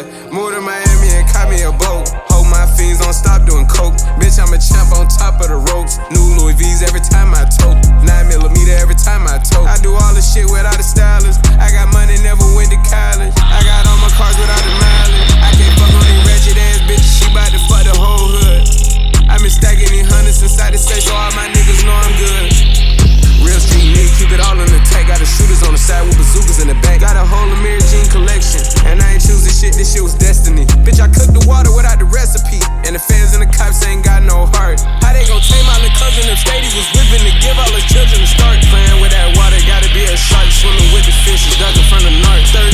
hood. Moved to Miami and caught me a boat. Hold my fiends, don't stop doing coke. Bitch, I'm a champ on top of the ropes. New Louis V's every time I tote. 9mm every time I tote. I do all the shit without a stylist. I got money, never went to college. I got all my cars without the mileage. I can't fuck on these wretched ass bitches. She bout to fuck the whole hood. I been stacking these hundreds inside the safe, so all my niggas know I'm good. Real street nigga, keep it all in the tank. Got the shooters on the side with bazookas in the back. Got a whole Amir Jean collection, and I ain't choosing shit, this shit was destiny. Bitch, I cooked the water without the recipe, and the fans and the cops ain't got no heart. How they gon' tame all the cousin if Stady was whipping to give all the children to start playing with that water? Gotta be a shark swimming with the fishes, ducking from the north. 13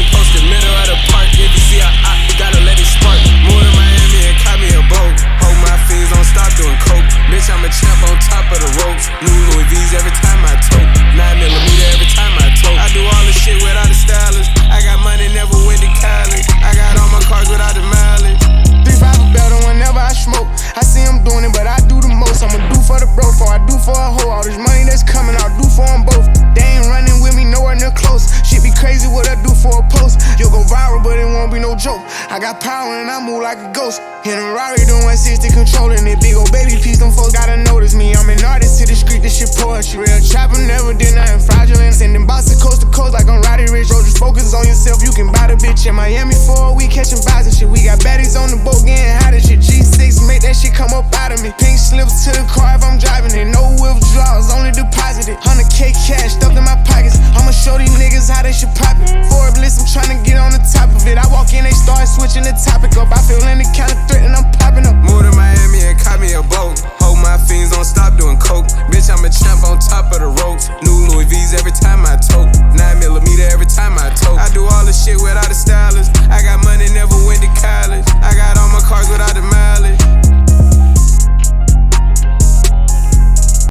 posted middle of the park. If you see a op, you gotta let it spark. Moved to Miami and caught me a boat. Hold my fiends, don't stop doing coke. Bitch, I'm a champ on top of the ropes. New Louis V's every time I tote. 9mm every time I tote. I do all this shit without a stylist. I got money, never went to college. I got all my cars without the mileage. 3-5 a better whenever I smoke. I see him doing it, but I do the most. I'ma do for the bro, before I do for a hoe. All this money that's coming, I'll do for them both. They ain't running with me, nowhere near close. Shit be crazy what I do for a post. You'll go viral, but it won't be no joke. I got power and I move like a ghost. In a Rari doing 160, controlling it. Big ol' baby piece, them folks gotta notice me. I'm an artist to the street, this shit poetry. Real trapper, never did nothing fraudulent. Sending boxes coast to coast like I'm Roddy Rich. Bro, just focus on yourself, you can buy the bitch. In Miami for a week, catching vibes and shit. We got baddies on the boat, getting hot and shit. G6, make that shit come up out of me. Pink slips to the car if I'm driving it. No withdrawals, only deposited. 100K cash stuffed in my pockets. I'ma show these niggas how they should pop it. Forbes list, I'm tryna get on the top of it. I walk in, they start switching the topic up. I feel any kind of threat and I'm popping up. Moved to Miami and caught me a boat. Hold my fiends, don't stop doing coke. Bitch, I'm a champ on top of the ropes. New Louis V's every time